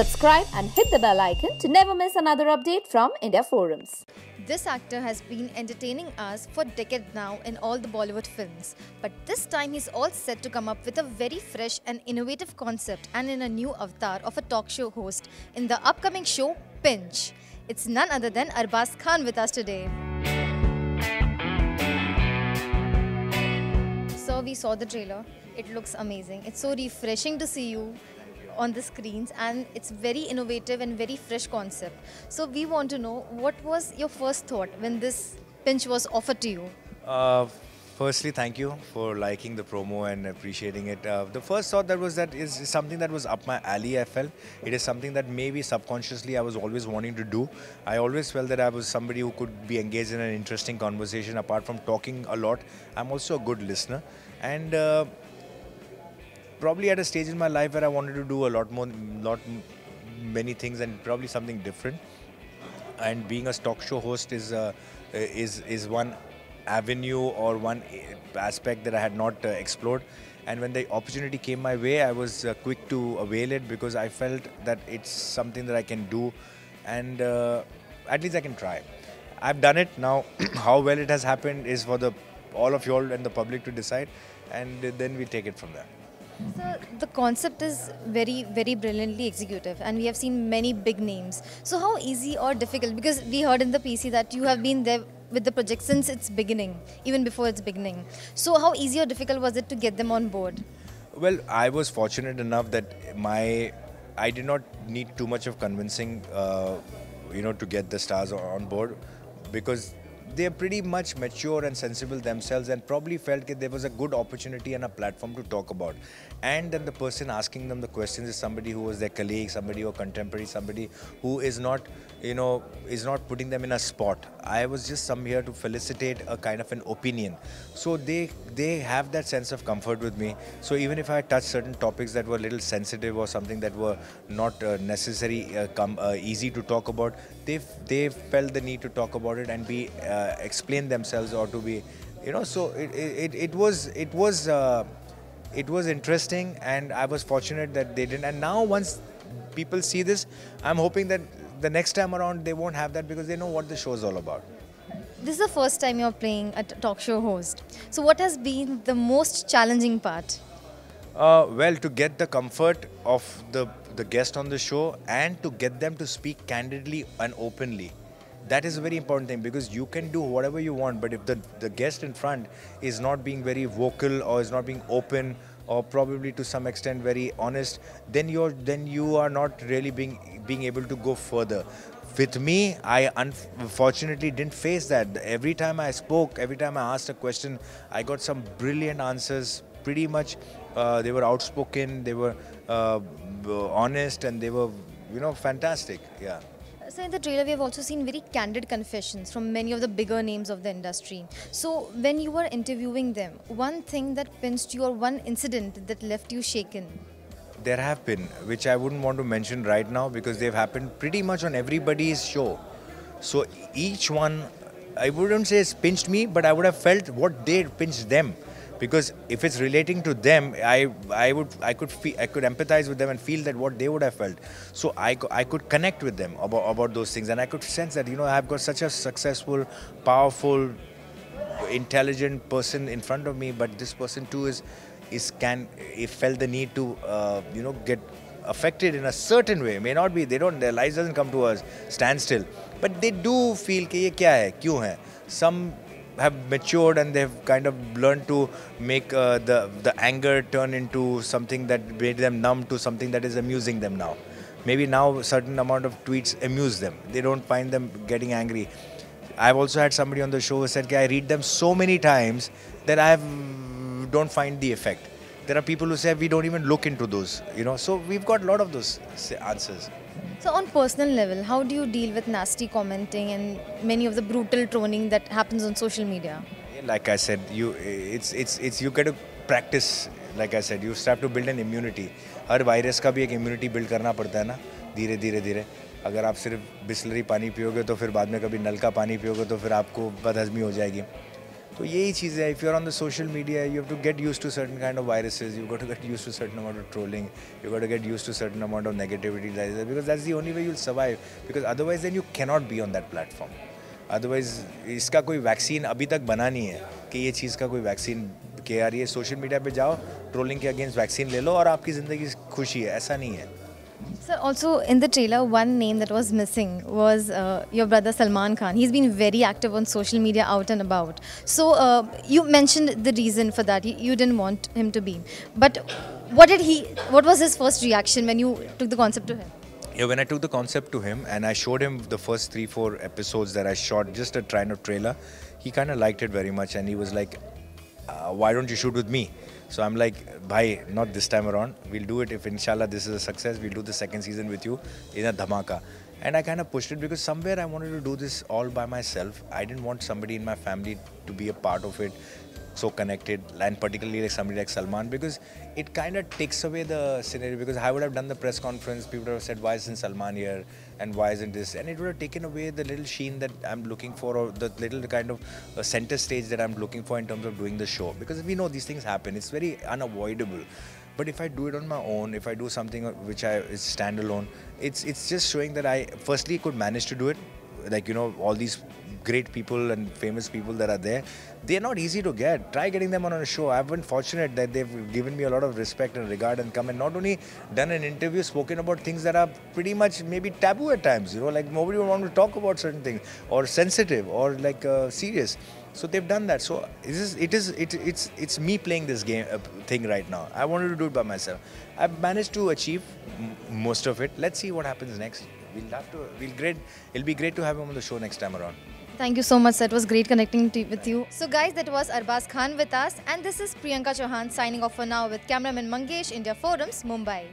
Subscribe and hit the bell icon to never miss another update from India Forums. This actor has been entertaining us for decades now in all the Bollywood films. But this time he's all set to come up with a very fresh and innovative concept and in a new avatar of a talk show host in the upcoming show Pinch. It's none other than Arbaaz Khan with us today. So we saw the trailer. It looks amazing. It's so refreshing to see you on the screens, and it's very innovative and very fresh concept. So we want to know, what was your first thought when this pinch was offered to you? Firstly, thank you for liking the promo and appreciating it. The first thought that is something that was up my alley. I felt it is something that maybe subconsciously I was always wanting to do. I always felt that I was somebody who could be engaged in an interesting conversation. Apart from talking a lot, I'm also a good listener, and probably at a stage in my life where I wanted to do many things and probably something different. And being a talk show host is one avenue or one aspect that I had not explored. And when the opportunity came my way, I was quick to avail it because I felt that it's something that I can do, and at least I can try. I've done it now. How well it has happened is for all of you all and the public to decide, and then we take it from there. So the concept is very, very brilliantly executive, and we have seen many big names. So how easy or difficult, because we heard in the PC that you have been there with the project since its beginning, even before its beginning. So how easy or difficult was it to get them on board? Well, I was fortunate enough that I did not need too much of convincing, to get the stars on board, because they are pretty much mature and sensible themselves, and probably felt that there was a good opportunity and a platform to talk about. And then the person asking them the questions is somebody who was their colleague, somebody or contemporary, somebody who is not putting them in a spot. I was just here to felicitate a kind of an opinion. So they have that sense of comfort with me. So even if I touched certain topics that were a little sensitive or something that were not easy to talk about, they felt the need to talk about it and explain themselves, or to be, so it was interesting, and I was fortunate that they didn't. And now once people see this, I'm hoping that the next time around they won't have that, because they know what the show is all about. This is the first time you're playing a talk show host. So what has been the most challenging part? Well, to get the comfort of the guest on the show and to get them to speak candidly and openly. That is a very important thing, because you can do whatever you want, but if the guest in front is not being very vocal or is not being open, or probably to some extent very honest, then you are not really being able to go further. With me, I unfortunately didn't face that. Every time I spoke, every time I asked a question, I got some brilliant answers. Pretty much, they were outspoken, they were honest, and they were, fantastic. Yeah. So in the trailer, we have also seen very candid confessions from many of the bigger names of the industry. So when you were interviewing them, one thing that pinched you or one incident that left you shaken? There have been, which I wouldn't want to mention right now, because they've happened pretty much on everybody's show. So each one, I wouldn't say it's pinched me, but I would have felt what they pinched them. Because if it's relating to them, I could empathize with them and feel that what they would have felt. So I could connect with them about those things, and I could sense that I've got such a successful, powerful, intelligent person in front of me, but this person too felt the need to get affected in a certain way. May not be, their lives doesn't come to a standstill, but they do feel कि ये क्या है, क्यों है. Some have matured and they've kind of learned to make the anger turn into something that made them numb to something that is amusing them now. Maybe now a certain amount of tweets amuse them. They don't find them getting angry. I've also had somebody on the show who said that I read them so many times that I don't find the effect. There are people who say we don't even look into those, So we've got a lot of those answers. So on personal level, how do you deal with nasty commenting and many of the brutal troning that happens on social media? Like I said, you got to practice. Like I said, you have to build an immunity. Her virus का भी एक immunity build करना पड़ता है ना, धीरे. अगर आप सिर्फ बिस्लरी पानी पियोगे तो फिर बाद में कभी नल का पानी पियोगे तो फिर आपको बदहजमी हो जाएगी. तो यही चीज़ है. If you're on the social media, you have to get used to certain kind of viruses. You've got to get used to certain amount of trolling. You've got to get used to certain amount of negativity, because that's the only way you'll survive. Because otherwise, then you cannot be on that platform. Otherwise, इसका कोई vaccine अभी तक बना नहीं है कि ये चीज़ का कोई वैक्सीन के यार ये सोशल मीडिया पे जाओ, ट्रोलिंग के अगेंस्ट वैक्सीन ले लो और आपकी ज़िंदगी खुशी है. ऐसा नहीं है. Sir, also in the trailer, one name that was missing was your brother Salman Khan. He's been very active on social media, out and about. So you mentioned the reason for that. You didn't want him to be. But what was his first reaction when you took the concept to him? Yeah, when I took the concept to him and I showed him the first 3-4 episodes that I shot, just a trailer, he kind of liked it very much and he was like, why don't you shoot with me? So I'm like, bhai, not this time around. We'll do it if inshallah this is a success. We'll do the second season with you in a dhamaka. And I kind of pushed it because somewhere I wanted to do this all by myself. I didn't want somebody in my family to be a part of it, so connected, and particularly like somebody like Salman, because it kind of takes away the scenario. Because I would have done the press conference, people would have said, why isn't Salman here and why isn't this, and it would have taken away the little sheen that I'm looking for, or the little kind of center stage that I'm looking for in terms of doing the show. Because we know these things happen, it's very unavoidable. But if I do it on my own, if I do something which is standalone, it's just showing that I firstly could manage to do it. Like, you know, all these great people and famous people that are there, they're not easy to get. Try getting them on a show. I've been fortunate that they've given me a lot of respect and regard and come and not only done an interview, spoken about things that are pretty much maybe taboo at times, you know, like nobody would want to talk about certain things, or sensitive, or like serious. So they've done that. So it's me playing this game thing right now. I wanted to do it by myself. I've managed to achieve most of it. Let's see what happens next. It'll be great to have him on the show next time around. Thank you so much, sir. It was great connecting with you. So guys, that was Arbaaz Khan with us, and this is Priyanka Chauhan signing off for now with cameraman Mangesh, India Forums, Mumbai.